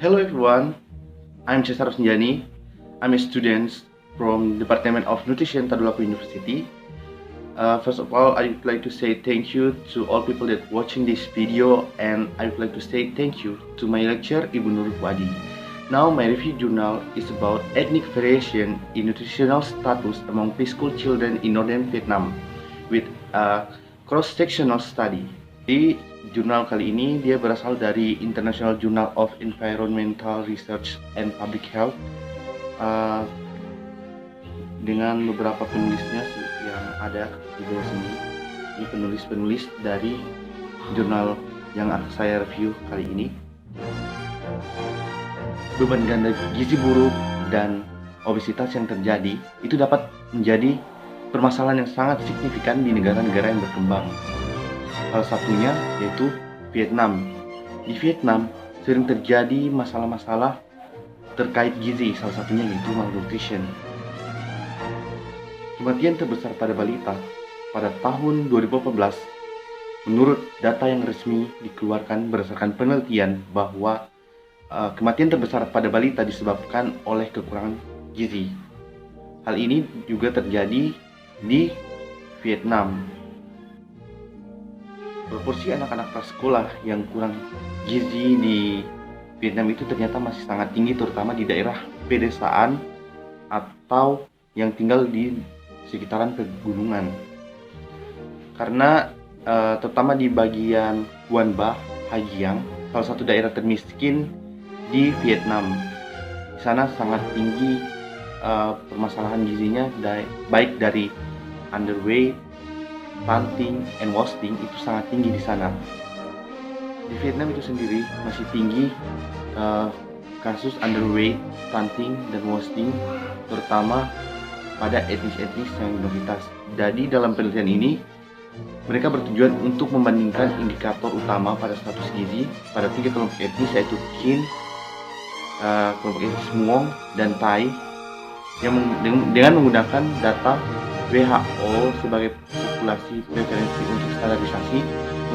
Hello everyone, I'm Cesar Sinjani. I'm a student from Department of Nutrition Tadulako University. First of all, I would like to say thank you to all people that watching this video, and I would like to say thank you to my lecturer Ibu Nurul Wadi. Now my review journal is about ethnic variation in nutritional status among preschool children in northern Vietnam with a cross-sectional study. Di jurnal kali ini dia berasal dari International Journal of Environmental Research and Public Health dengan beberapa penulisnya yang ada di bawah sini. Ini penulis-penulis dari jurnal yang akan saya review kali ini. Beban ganda gizi buruk dan obesitas yang terjadi itu dapat menjadi permasalahan yang sangat signifikan di negara-negara yang berkembang. Salah satunya yaitu Vietnam. Di Vietnam sering terjadi masalah-masalah terkait gizi, salah satunya yaitu malnutrition. Kematian terbesar pada balita pada tahun 2014 menurut data yang resmi dikeluarkan berdasarkan penelitian bahwa kematian terbesar pada balita disebabkan oleh kekurangan gizi. Hal ini juga terjadi di Vietnam. Proporsi anak-anak prasekolah yang kurang gizi di Vietnam itu ternyata masih sangat tinggi, terutama di daerah pedesaan atau yang tinggal di sekitaran pegunungan. Karena terutama di bagian Huan Ba, Ha Giang, salah satu daerah termiskin di Vietnam. Di sana sangat tinggi permasalahan gizinya, baik dari underweight, stunting, and wasting itu sangat tinggi di sana. Di Vietnam itu sendiri masih tinggi kasus underweight, stunting, dan wasting, terutama pada etnis-etnis yang minoritas. Jadi dalam penelitian ini mereka bertujuan untuk membandingkan indikator utama pada status gizi pada tiga kelompok etnis, yaitu Kin, kelompok etnis Muong, dan Thai, yang dengan menggunakan data WHO sebagai populasi preferensi untuk standarisasi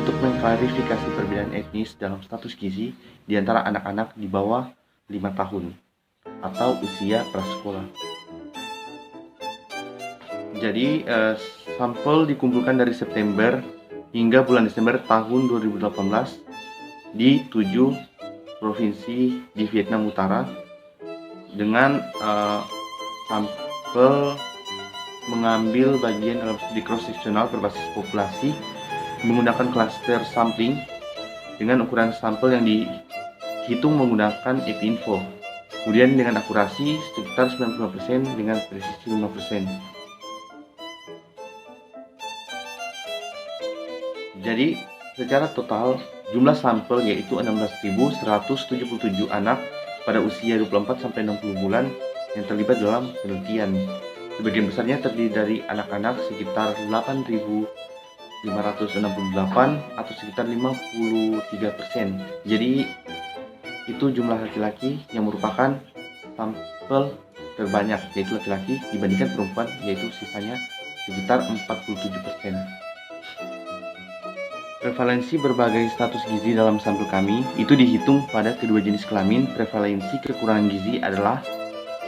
untuk mengklarifikasi perbedaan etnis dalam status gizi di antara anak-anak di bawah 5 tahun atau usia prasekolah. Jadi sampel dikumpulkan dari September hingga bulan Desember tahun 2018 di 7 provinsi di Vietnam Utara dengan sampel mengambil bagian dalam studi cross-sectional berbasis populasi menggunakan cluster sampling dengan ukuran sampel yang dihitung menggunakan EpiInfo, kemudian dengan akurasi sekitar 95% dengan presisi 5%. Jadi secara total jumlah sampel yaitu 16.177 anak pada usia 24 sampai 60 bulan yang terlibat dalam penelitian. Sebagian besarnya terdiri dari anak-anak sekitar 8.568 atau sekitar 53%. Jadi itu jumlah laki-laki yang merupakan sampel terbanyak, yaitu laki-laki dibandingkan perempuan, yaitu sisanya sekitar 47%. Prevalensi berbagai status gizi dalam sampel kami itu dihitung pada kedua jenis kelamin. Prevalensi kekurangan gizi adalah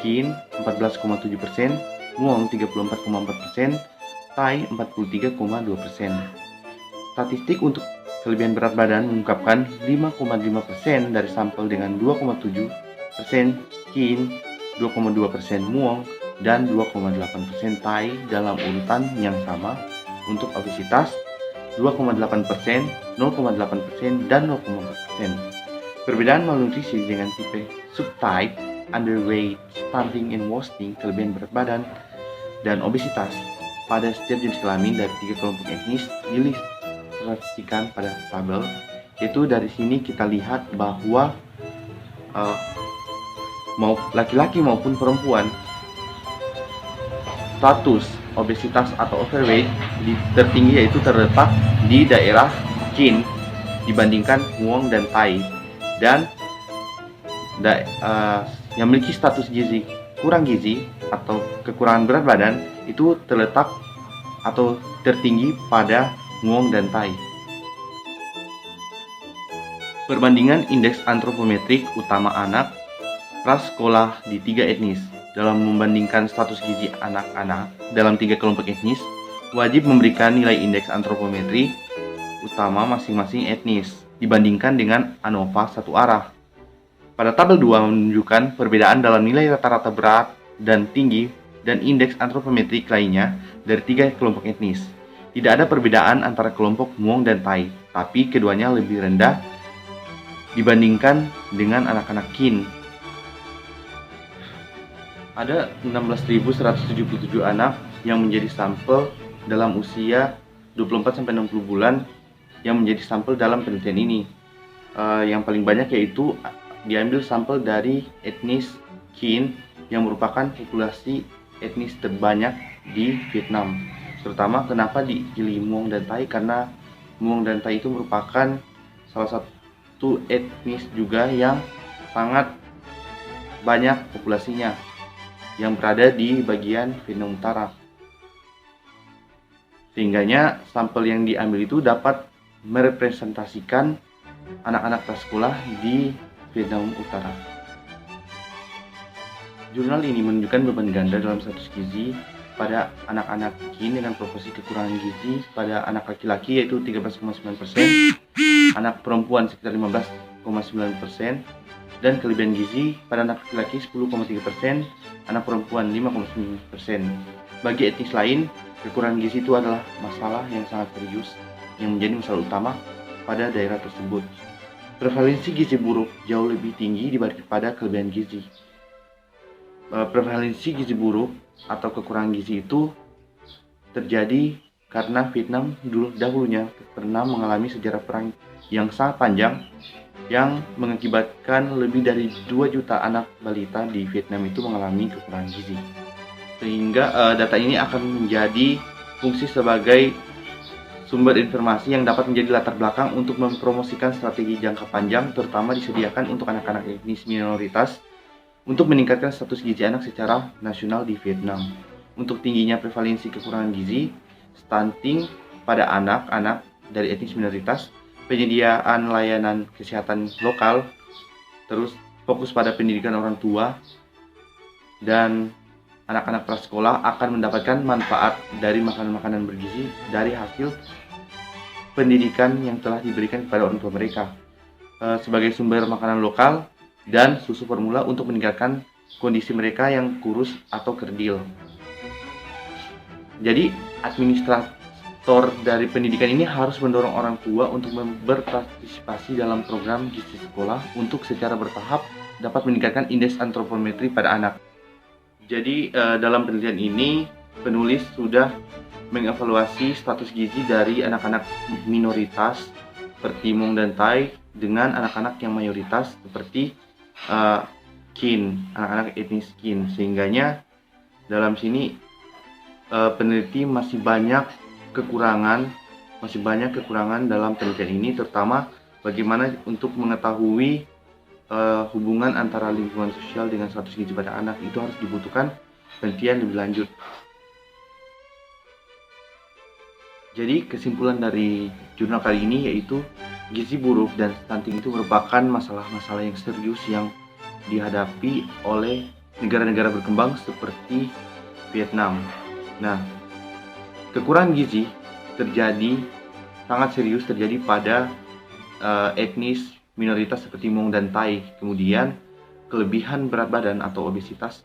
Kin 14,7%, Muong 34,4%, Thai 43,2%. Statistik untuk kelebihan berat badan mengungkapkan 5,5% dari sampel dengan 2,7% Kin, 2,2% Muong, dan 2,8% Thai dalam urutan yang sama. Untuk obesitas 2,8%, 0,8%, dan 0,4%. Perbedaan malnutrisi dengan tipe subtype, underweight, stunting, and wasting, kelebihan berat badan, dan obesitas pada setiap jenis kelamin dari tiga kelompok etnis diilustrasikan pada tabel. Yaitu dari sini kita lihat bahwa mau laki-laki maupun perempuan status obesitas atau overweight tertinggi yaitu terletak di daerah Kin dibandingkan Muong dan Thai, dan yang memiliki status gizi kurang gizi atau kekurangan berat badan itu terletak atau tertinggi pada Muong dan Thai. Perbandingan indeks antropometrik utama anak prasekolah di 3 etnis. Dalam membandingkan status gizi anak-anak dalam 3 kelompok etnis, wajib memberikan nilai indeks antropometri utama masing-masing etnis dibandingkan dengan ANOVA satu arah. Pada tabel 2 menunjukkan perbedaan dalam nilai rata-rata berat dan tinggi dan indeks antropometrik lainnya dari 3 kelompok etnis. Tidak ada perbedaan antara kelompok Muong dan Tai, tapi keduanya lebih rendah dibandingkan dengan anak-anak Kin. Ada 16.177 anak yang menjadi sampel dalam usia 24-60 bulan yang menjadi sampel dalam penelitian ini. Yang paling banyak yaitu diambil sampel dari etnis Kin yang merupakan populasi etnis terbanyak di Vietnam. Terutama kenapa dipilih Muong dan Tai, karena Muong dan Tai itu merupakan salah satu etnis juga yang sangat banyak populasinya yang berada di bagian Vietnam Utara. Sehingganya sampel yang diambil itu dapat merepresentasikan anak-anak prasekolah di Vietnam Utara. Jurnal ini menunjukkan beban ganda dalam status gizi pada anak-anak Kin dengan proporsi kekurangan gizi pada anak laki-laki yaitu 13,9%, anak perempuan sekitar 15,9%, dan kelebihan gizi pada anak laki-laki 10,3%, anak perempuan 5,9%. Bagi etnis lain, kekurangan gizi itu adalah masalah yang sangat serius yang menjadi masalah utama pada daerah tersebut. Prevalensi gizi buruk jauh lebih tinggi daripada kelebihan gizi. Prevalensi gizi buruk atau kekurangan gizi itu terjadi karena Vietnam dahulunya pernah mengalami sejarah perang yang sangat panjang yang mengakibatkan lebih dari 2 juta anak balita di Vietnam itu mengalami kekurangan gizi. Sehingga data ini akan menjadi fungsi sebagai sumber informasi yang dapat menjadi latar belakang untuk mempromosikan strategi jangka panjang, terutama disediakan untuk anak-anak etnis minoritas untuk meningkatkan status gizi anak secara nasional di Vietnam. Untuk tingginya prevalensi kekurangan gizi, stunting pada anak-anak dari etnis minoritas, penyediaan layanan kesehatan lokal, terus fokus pada pendidikan orang tua, dan anak-anak prasekolah akan mendapatkan manfaat dari makanan-makanan bergizi dari hasil pendidikan yang telah diberikan kepada orang tua mereka sebagai sumber makanan lokal dan susu formula untuk meningkatkan kondisi mereka yang kurus atau kerdil. Jadi administrator dari pendidikan ini harus mendorong orang tua untuk berpartisipasi dalam program gizi sekolah untuk secara bertahap dapat meningkatkan indeks antropometri pada anak. Jadi dalam penelitian ini penulis sudah mengevaluasi status gizi dari anak-anak minoritas seperti Muong dan Tai dengan anak-anak yang mayoritas seperti Kin, anak-anak etnis Kin. Sehingganya dalam sini peneliti masih banyak kekurangan dalam penelitian ini, terutama bagaimana untuk mengetahui hubungan antara lingkungan sosial dengan status gizi pada anak. Itu harus dibutuhkan penelitian lebih lanjut. Jadi kesimpulan dari jurnal kali ini yaitu gizi buruk dan stunting itu merupakan masalah-masalah yang serius yang dihadapi oleh negara-negara berkembang seperti Vietnam. Nah, kekurangan gizi sangat serius terjadi pada etnis minoritas seperti Muong dan Tai. Kemudian kelebihan berat badan atau obesitas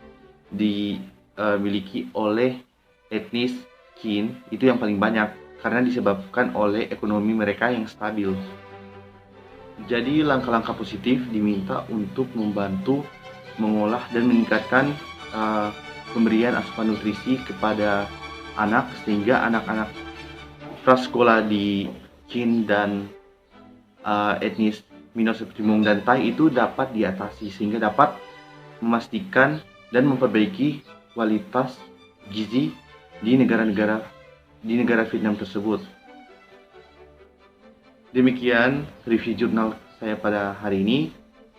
dimiliki oleh etnis Kin itu yang paling banyak karena disebabkan oleh ekonomi mereka yang stabil. Jadi langkah-langkah positif diminta untuk membantu mengolah dan meningkatkan pemberian asupan nutrisi kepada anak sehingga anak-anak prasekolah di Kin dan etnis minor seperti Muong dan Tai itu dapat diatasi sehingga dapat memastikan dan memperbaiki kualitas gizi di negara Vietnam tersebut. Demikian review jurnal saya pada hari ini.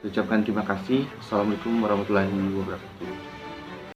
Ucapkan terima kasih. Assalamualaikum warahmatullahi wabarakatuh.